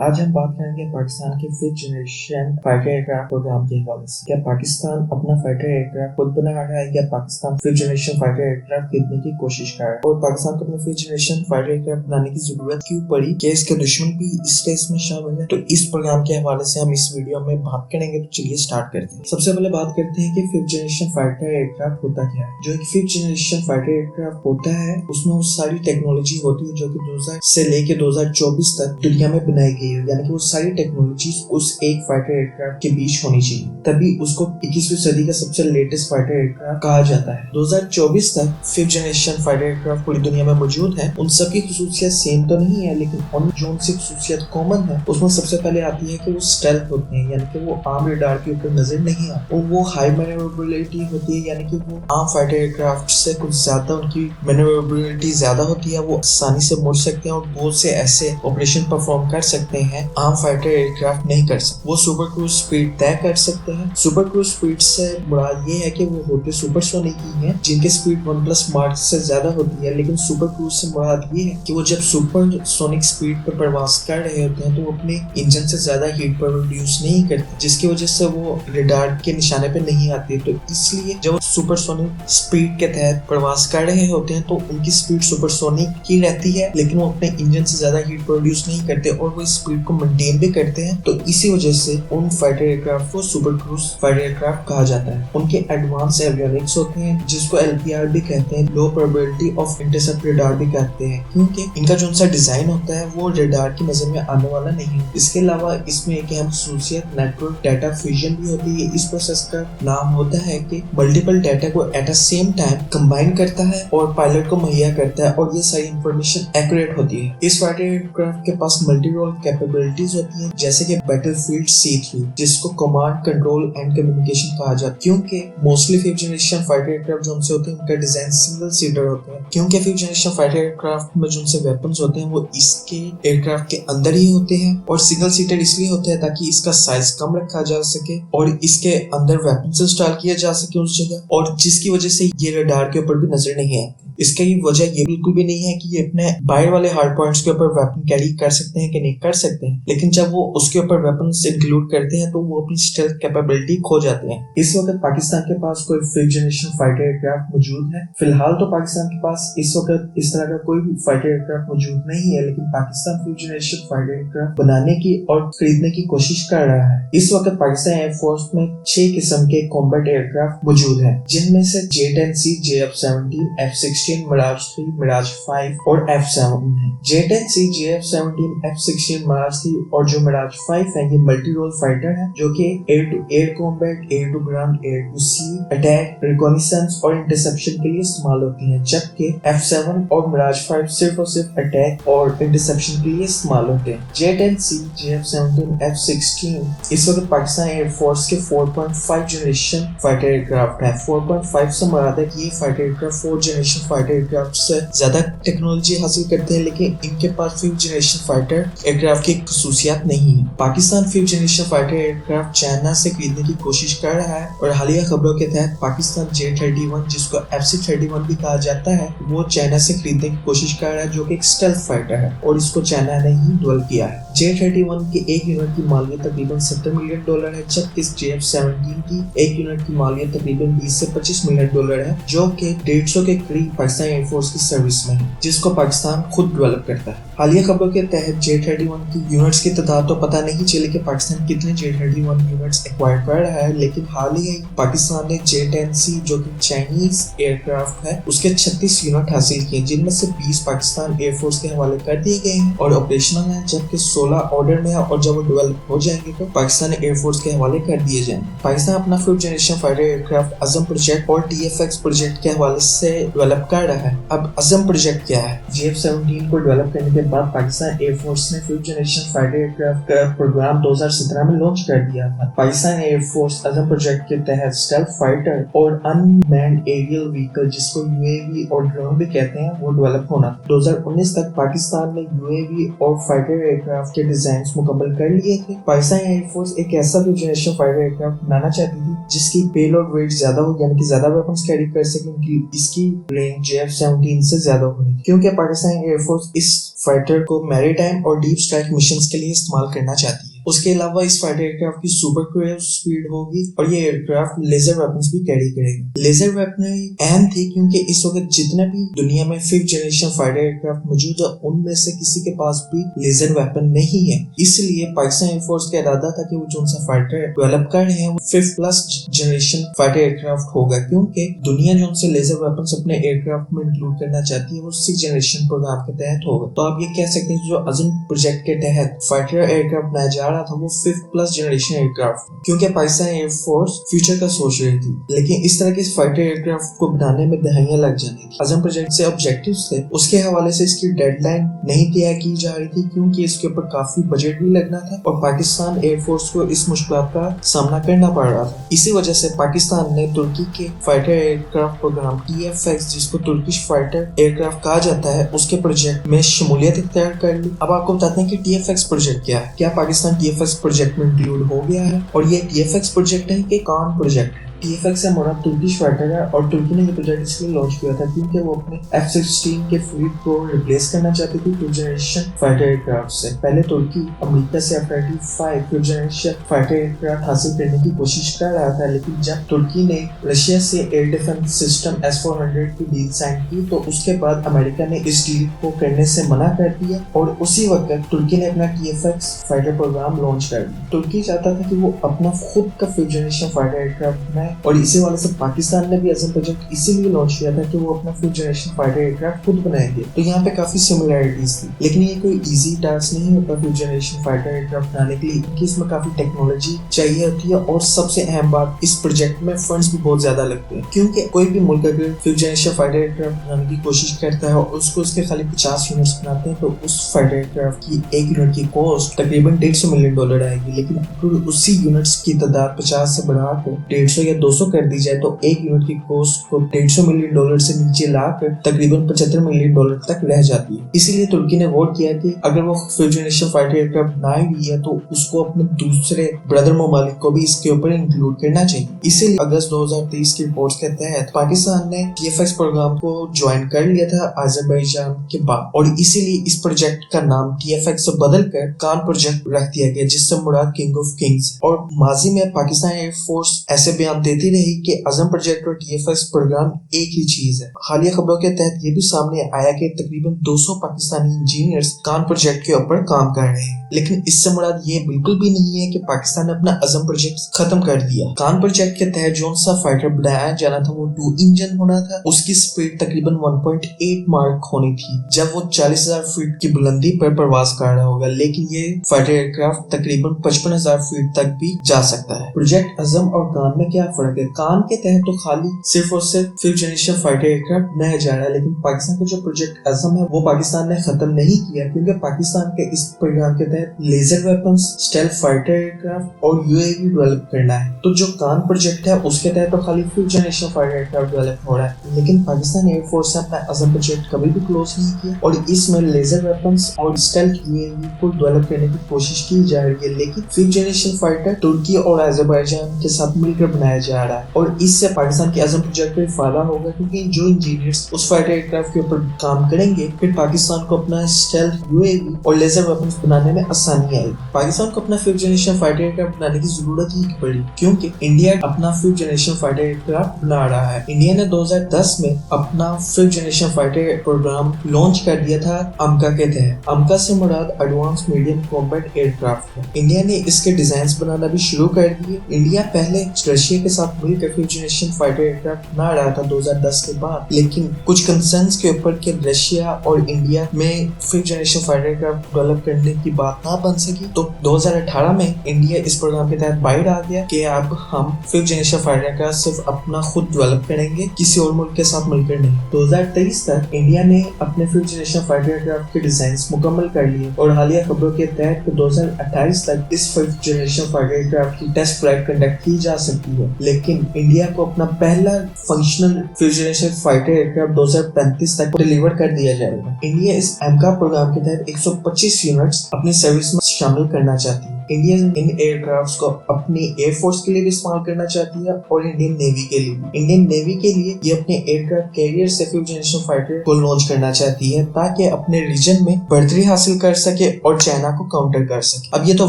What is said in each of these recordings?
آج ہم بات کریں گے پاکستان کے 5th generation fighter aircraft programme کے حوالے سے۔ کیا پاکستان اپنا فائٹر ایئرکرافٹ خود بنا رہا ہے یا Pakistan 5th generation fighter aircraft خریدنے کی کوشش کر رہا ہے؟ اور پاکستان کو اپنے 5th جنریشن فائٹر ایئرکرافٹ بنانے کی ضرورت کیوں پڑی؟ کیا اس کے دشمن بھی اس ریس میں شامل ہے؟ تو اس پروگرام کے حوالے سے ہم اس ویڈیو میں بات کریں گے، تو چلیے سٹارٹ کرتے ہیں۔ سب سے پہلے بات کرتے ہیں کہ 5th جنریشن فائٹر ایئرکرافٹ ہوتا کیا ہے۔ جو ایک 5th جنریشن فائٹر ایئرکرافٹ ہوتا ہے اس میں وہ ساری ٹیکنالوجی ہوتی ہے جو کہ 2000 سے لے کے 2024 تک دنیا میں بنائی گئی ہے، یعنی کہ وہ ساری ٹیکنالوجیز اس ایک فائٹر ایئرکرافٹ کے بیچ ہونی چاہیے، تبھی اس کو 21ویں صدی کا سب سے لیٹسٹ فائٹر ایئرکرافٹ کہا جاتا ہے۔ 2024 تک 5th جنریشن فائٹر ایئرکرافٹ پوری دنیا میں موجود ہیں۔ ان سب کی خصوصیت سیم تو نہیں ہے، لیکن ان جو ان سے خصوصیت کامن ہے اس میں سب سے پہلے آتی ہے کہ وہ اسٹیلتھ ہوتے ہیں، یعنی کہ وہ عام ریڈار کے اوپر نظر نہیں آتے، اور وہ ہائی مینیوربلٹی ہوتی ہے، یعنی کہ وہ عام فائٹر ایئرکرافٹ سے کچھ زیادہ ان کی مینیوربلٹی زیادہ ہوتی ہے، وہ آسانی سے مڑ سکتے ہیں اور بہت سے ایسے آپریشن پرفارم کر سکتے ہیں عام فائٹر ایئرکرافٹ نہیں کر سکتے۔ وہ سپر کروز سپیڈ طے کر سکتے ہیں۔ سپر کروز سپیڈ سے مراد یہ ہے کہ وہ ہوتے سپر سونک ہی ہیں جن کے سپیڈ 1+ مارک سے زیادہ ہوتی ہے، لیکن سپر کروز سے مراد یہ ہے کہ وہ جب سپر سونک سپیڈ پر پرواز کر رہے ہوتے ہیں تو وہ اپنے انجن سے زیادہ ہیٹ پروڈیوس نہیں کرتے، جس کی وجہ سے وہ ریڈار کے نشانے پہ نہیں آتے۔ تو اس لیے جب وہ سپر سونک سپیڈ کے تحت پرواز کر رہے ہوتے ہیں تو ان کی سپیڈ سپر سونک کی رہتی ہے، لیکن وہ اپنے انجن سے زیادہ ہیٹ پروڈیوس نہیں کرتے اور وہ اس سپیڈ کو مینٹین بھی کرتے ہیں۔ تو اسی وجہ سے ان فائٹر ایئرکرافٹ کو سپر کروز فائٹر ایئرکرافٹ کہا جاتا ہے۔ ان کے ایڈوانس ایویونکس ہوتے ہیں جس کو LPR بھی کہتے ہیں، لو پروبیبلٹی آف انٹرسپٹ ریڈار بھی کہتے ہیں، کیونکہ ان کا جو ان سا ڈیزائن ہوتا ہے وہ ریڈار کی نظر میں آنے والا نہیں ہے۔ اس کے علاوہ اس میں ایک اہم خصوصیت نیٹورک ڈیٹا فیوژن بھی ہوتی ہے۔ اس پروسیس کا نام ہوتا ہے کہ ملٹیپل ڈیٹا کو at a same time combine کرتا ہے اور پائلٹ کو مہیا کرتا ہے، اور یہ ساری انفارمیشن ایکوریٹ ہوتی ہے۔ اس فائٹر ایئرکرافٹ کے پاس ملٹی رول کیپیبلٹیز ہوتی ہیں، جیسے کہ بیٹل فیلڈ C3 جس کو کمانڈ کنٹرول اینڈ کمیونیکیشن کہا جاتا ہے، کیونکہ mostly 5th generation fighter aircraft جو ان سے ہوتے ہیں ان کا ڈیزائن سنگل سیٹر ہوتا ہے، کیونکہ 5th جنریشن فائٹر ایئرکرافٹ میں جو ان سے ویپنز ہوتے ہیں وہ اس کے ایئرکرافٹ کے اندر ہی ہوتے ہیں، اور سنگل سیٹر اس لیے ہوتا ہے تاکہ اس کا سائز کم رکھا جا سکے اور اس کے اندر ویپنز انسٹال کیا جا سکے اس جگہ، اور جس کی وجہ سے یہ ریڈار کے اوپر بھی نظر نہیں آتے۔ اس کی وجہ یہ بالکل بھی نہیں ہے کہ یہ اپنے باہر والے ہارڈ پوائنٹس کے اوپر ویپن کیری کر سکتے ہیں کہ نہیں کر سکتے ہیں، لیکن جب وہ اس کے اوپر ویپنز انکلوڈ کرتے ہیں تو وہ اپنی اسٹیلتھ کیپیبلٹی کھو جاتے ہیں۔ اس وقت پاکستان کے پاس کوئی 5th جنریشن فائٹر ایئرکرافٹ موجود ہے؟ فی الحال تو پاکستان کے پاس اس وقت اس طرح کا کوئی بھی فائٹر ایئرکرافٹ موجود نہیں ہے، لیکن Pakistan 5th generation fighter aircraft بنانے کی اور خریدنے کی کوشش کر رہا ہے۔ اس وقت پاکستان ایئر فورس میں 6 قسم کے کمبیٹ ایئرکرافٹ موجود ہیں، جن میں سے J-10C، JF-17، F-16، میراج 3، میراج 5 اور F-7 ہیں۔ J-10C، JF-17، F-16، میراج 3 اور جو میراج 5 ہیں یہ ملٹی رول فائٹر ہیں جو کہ air to air combat, air to ground, air to sea attack, reconnaissance اور انٹرسیپشن کے لیے استعمال ہوتی ہیں، جبکہ F-7 اور میراج 5 صرف اور صرف اٹیک اور انٹرسیپشن کے لیے استعمال ہوتے ہیں۔ J-10C، JF-17، F-16 اس وقت پاکستان ایئر فورس کے 4.5 جنریشن فائٹر ایئرکرافٹ ہے۔ 4.5 سے مراد ہے کہ یہ fighter aircraft 4 generation fighter aircraft سے زیادہ ٹیکنالوجی حاصل کرتے ہیں، لیکن ان کے پاس 5th جنریشن فائٹر ایئرکرافٹ کی خصوصیات نہیں ہیں۔ Pakistan 5th generation fighter aircraft China سے خریدنے کی کوشش کر رہا ہے، اور حالیہ خبروں کے تحت پاکستان J-31 جس کو FC-31 بھی کہا جاتا ہے وہ چائنا سے خریدنے کی کوشش کر رہا ہے، جو کہ ایک اسٹیلتھ فائٹر ہے اور اس کو چائنا نے ہی ڈیولپ کیا ہے۔ J-31 کے ایک یونٹ کی مالیت تقریباً $70 ملین ہے، جبکہ JF-17 کی ایک یونٹ کی مالیت تقریباً $20 سے $25 ملین ہے، جو کہ 150 کے قریب پاکستان ایئر فورس کی سروس میں ہے، جس کو پاکستان خود ڈیولپ کرتا ہے۔ حالیہ خبروں کے تحت J-31 کی یونٹس کی تعداد تو پتہ نہیں چلی کہ پاکستان کتنے J-31 یونٹس ایکوائر کر رہا ہے، لیکن حال ہی پاکستان نے J-10C جو کہ چائنیز ایئر کرافٹ ہے اس کے 36 یونٹ حاصل کیے، جن میں سے 20 پاکستان ایئر فورس کے حوالے کر دیے گئے ہیں اور آپریشنل ہیں، جبکہ 16 آرڈر میں ہے، اور جب وہ ڈیولپ ہو جائیں گے تو پاکستان ایئر فورس کے حوالے کر دیے جائیں گے۔ پاکستان اپنا 5th جنریشن فائٹر ایئرکرافٹ عزم پروجیکٹ اور TFX پروجیکٹ کے حوالے سے ڈیولپ کر رہا ہے۔ اب عزم پروجیکٹ کیا ہے؟ JF-17 کو ڈیولپ کرنے کے بعد پاکستان ایئر فورس نے 5th جنریشن فائٹر ایئرکرافٹ کا پروگرام 2017 میں لانچ کر دیا تھا۔ پاکستان ایئر فورس عزم پروجیکٹ کے تحت اسٹیلتھ فائٹر اور انمینڈ ایریل وہیکل جس کو UAV اور ڈرون بھی کہتے ہیں وہ ڈیولپ ہونا۔ 2019 تک پاکستان نے UAV اور فائٹر ایئرکرافٹ کے ڈیزائنز مکمل کر لیے تھے۔ پاکستان ایئر فورس ایک ایسا 5th جنریشن فائٹر ایئرکرافٹ بنانا چاہتی تھی جس کی پے لوڈ ویٹ زیادہ ہو، یعنی کہ زیادہ ویپنز کیری کر سکیں، اس کی رینج JF-17 سے زیادہ ہونی، کیونکہ پاکستان ایئر فورس اس फाइटर को मैरीटाइम और डीप स्ट्राइक मिशंस के लिए इस्तेमाल करना चाहती है। उसके अलावा इस फाइटर एयरक्राफ्ट की सुपर क्रूज स्पीड होगी और ये एयरक्राफ्ट लेजर वेपन्स भी कैरी करेगा। लेजर वेपनरी अहम थी क्योंकि इस वक्त जितने भी दुनिया में 5th जनरेशन फाइटर एयरक्राफ्ट मौजूद है उनमें से किसी के पास भी लेजर वेपन नहीं है। इसलिए पाकिस्तान एयरफोर्स का इरादा था कि वो जो सा फाइटर डेवलप कर रहे हैं वो 5th+ जनरेशन फाइटर एयरक्राफ्ट होगा, क्योंकि दुनिया जो उनसे लेजर वेपन्स अपने एयरक्राफ्ट में इंक्लूड करना चाहती है वो 6th जनरेशन प्रोग्राम के तहत होगा। तो आप ये कह सकते हैं जो अज़म प्रोजेक्ट के तहत फाइटर एयरक्राफ्ट बनाया जा रहा था वो 5th+ जनरेशन एयरक्राफ्ट, क्योंकि पाकिस्तान एयरफोर्स फ्यूचर का सोच रही थी। लेकिन इस तरह के फाइटर एयरक्राफ्ट को बनाने में दहाइयां लग जानी थी। अज़म प्रोजेक्ट से ऑब्जेक्टिव्स थे, उसके हवाले से इसकी डेडलाइन नहीं तय की जा रही थी क्योंकि इसके ऊपर काफी बजट भी लगना था और पाकिस्तान एयरफोर्स को इस मुश्किल का सामना करना पड़ रहा था। इसी वजह से पाकिस्तान ने तुर्की के फाइटर एयरक्राफ्ट प्रोग्राम TFX, जिसको तुर्किश फाइटर एयरक्राफ्ट कहा जाता है, उसके प्रोजेक्ट में शमूलियत इख्तियार कर ली। अब आपको बताते हैं कि TFX प्रोजेक्ट क्या है। क्या पाकिस्तान TFX प्रोजेक्ट में इंक्लूड हो गया है और ये TFX प्रोजेक्ट है कि कौन प्रोजेक्ट है? TFX से मुराद तुर्किश फाइटर है और तुर्की ने ये प्रोजेक्ट इसलिए लॉन्च किया था क्योंकि वो अपने F-16 के फ्लीट को रिप्लेस करना चाहती थी 5th जनरेशन फाइटर एयरक्राफ्ट से। पहले तुर्की अमेरिका से F-35 5th generation fighter aircraft हासिल करने की कोशिश कर रहा था, लेकिन जब तुर्की ने रशिया से एयर डिफेंस सिस्टम S-400 की डील साइन की तो उसके बाद अमेरिका ने इस डील को करने से मना कर दिया और उसी वक्त तुर्की ने अपना TFX फाइटर प्रोग्राम लॉन्च कर दिया। तुर्की चाहता था कि वो अपना खुद का 5th जनरेशन फाइटर एयरक्राफ्ट बनाए और इसी वाले से पाकिस्तान ने भी अज़म प्रोजेक्ट इसीलिए लॉन्च किया था कि वो अपना 5th जनरेशन फाइटर एयरक्राफ्ट खुद बनाएंगे। तो यहाँ पे काफी सिमिलरिटीज थी, लेकिन ये कोई इजी टास्क नहीं होता 5th जनरेशन फाइटर एयरक्राफ्ट बनाने के लिए, क्योंकि इसमें काफी टेक्नोलॉजी चाहिए होती है और सबसे अहम बात इस प्रोजेक्ट में फंड्स भी बहुत ज्यादा लगते हैं, क्योंकि कोई भी मुल्क अगर 5th जनरेशन फाइटर एयरक्राफ्ट बनाने की कोशिश करता है और उसको उसके खाली 50 यूनिट्स बनाते हैं तो उस फाइटर एयरक्राफ्ट की एक यूनिट की कॉस्ट तकरीबन $150 मिलियन आएगी। लेकिन अगर उसी यूनिट्स की तादाद 50 से बढ़ाकर 150 या 200 कर दी जाए तो एक यूनिट की कॉस्ट को $150 मिलियन से नीचे लाकर तकरीबन $75 मिलियन तक रह जाती है। इसीलिए तुर्की ने वोट किया कि अगर वो 5th जनरेशन फाइटर एयरक्राफ्ट बना ही रही है तो उसको अपने दूसरे ब्रदर ममालिक को भी इसके ऊपर इंक्लूड करना चाहिए। इसीलिए अगस्त 2023 की रिपोर्ट्स के तहत पाकिस्तान ने TFX प्रोग्राम को ज्वाइन कर लिया था अज़रबैजान के बाद और इसीलिए इस प्रोजेक्ट का नाम TFX से बदल कर कान प्रोजेक्ट रख दिया गया, जिससे मुराद किंग ऑफ किंग्स। और माजी में पाकिस्तान एयरफोर्स ऐसे बयान देती रही कि अज़म प्रोजेक्ट और TFX प्रोग्राम एक ही चीज है। हालिया खबरों के तहत ये भी सामने आया कि तकरीबन 200 पाकिस्तानी इंजीनियर्स कान प्रोजेक्ट के ऊपर काम कर रहे हैं, लेकिन इससे मुराद ये बिल्कुल भी नहीं है कि पाकिस्तान ने अपना अज़म प्रोजेक्ट खत्म कर दिया। कान प्रोजेक्ट के तहत जो सा फाइटर बनाया जाना था वो 2 इंजन होना था, उसकी स्पीड तकरीबन 1.8 मार्क होनी थी जब वो 40,000 फीट की बुलंदी पर परवाज कर रहा होगा, लेकिन ये फाइटर एयरक्राफ्ट तकरीबन 55,000 फीट तक भी जा सकता है। प्रोजेक्ट अज़म और कान में क्या फर्क है? कान के तहत तो खाली सिर्फ और सिर्फ 5th जनरेशन फाइटर एयरक्राफ्ट बनाया जा रहा है, लेकिन पाकिस्तान का जो प्रोजेक्ट अज़म है वो पाकिस्तान ने खत्म नहीं किया, क्योंकि पाकिस्तान के इस प्रोग्राम के तहत laser weapons, stealth fighter aircraft और UAV डेवलप करना है। तो जो कान प्रोजेक्ट है उसके तहत तो खाली 5th generation fighter aircraft develop हो रहा है, लेकिन पाकिस्तान एयरफोर्स ने अपना अज़म प्रोजेक्ट कभी भी क्लोज नहीं किया और इसमें लेजर वेपन्स और स्टेल्थ UAV को डेवलप करने की कोशिश की जा रही है। लेकिन 5th जनरेशन फाइटर तुर्की और अज़रबैजान के साथ मिलकर बनाया जा रहा है और इससे पाकिस्तान के अज़म प्रोजेक्ट को फायदा होगा, क्योंकि जो इंजीनियर्स उस फाइटर एयरक्राफ्ट के ऊपर काम करेंगे फिर पाकिस्तान को अपना स्टेल्थ UAV और लेजर वेपन्स बनाने में आसानी आएगी। पाकिस्तान को अपना 5th जनरेशन फाइटर एयरक्राफ्ट बनाने की जरूरत ही पड़ी, क्योंकि इंडिया अपना 5th जनरेशन फाइटर एयरक्राफ्ट बना रहा है। इंडिया ने 2010 में अपना 5th generation fighter programme launch कर दिया था अमका के तहत। अमका से मुराद एडवांस मीडियम कॉम्बैट एयरक्राफ्ट है। इंडिया ने इसके डिजाइन बनाना भी शुरू कर दिए। इंडिया पहले रशिया के साथ मिलकर 5th जनरेशन फाइटर एयरक्राफ्ट बना रहा था 2010 के बाद, लेकिन कुछ कंसर्न्स के ऊपर कि रशिया और इंडिया में 5th generation fighter aircraft develop करने की बात ना बन सकी, तो 2018 में इंडिया इस प्रोग्राम के तहत बाहर आ गया कि अब हम 5th जनरेशन फाइटर एयरक्राफ्ट सिर्फ अपना खुद डेवलप करेंगे, किसी और मुल्क के साथ मिलकर नहीं। 2023 तक इंडिया ने अपने 5th जनरेशन फाइटर एयरक्राफ्ट के डिजाइन मुकम्मल कर लिए और हालिया खबरों के तहत 2028 तक इस 5th जनरेशन फाइटर एयरक्राफ्ट की टेस्ट फ्लाइट कंडक्ट की जा सकती है। लेकिन इंडिया को अपना पहला functional 5th generation fighter aircraft 2035 तक डिलीवर कर दिया जाएगा। इंडिया इस एमका प्रोग्राम के तहत 125 यूनिट्स अपनी सर्विस में शामिल करना चाहती है। इंडियन इन एयरक्राफ्ट को अपनी एयरफोर्स के लिए भी इस्तेमाल करना चाहती है और इंडियन नेवी के लिए भी। इंडियन नेवी के लिए ये अपने एयरक्राफ्ट कैरियर से फिफ्थ जनरेशन फाइटर को लॉन्च करना चाहती है ताकि अपने रीजन में बढ़तरी हासिल कर सके और चाइना को काउंटर कर सके। अब ये तो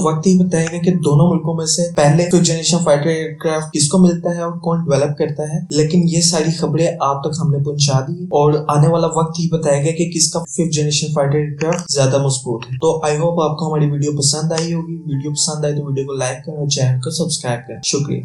वक्त ही बताएगा कि दोनों मुल्कों में से पहले फिफ्थ जनरेशन फाइटर एयरक्राफ्ट किसको मिलता है और कौन डेवलप करता है, लेकिन ये सारी खबरें आप तक हमने पहुंचा दी और आने वाला वक्त ही बताएगा कि किसका फिफ्थ जनरेशन फाइटर एयरक्राफ्ट ज्यादा मजबूत है। तो आई होप आपको हमारी वीडियो पसंद आई होगी। वीडियो पसंद आए तो वीडियो को लाइक करें और चैनल को सब्सक्राइब करें। शुक्रिया।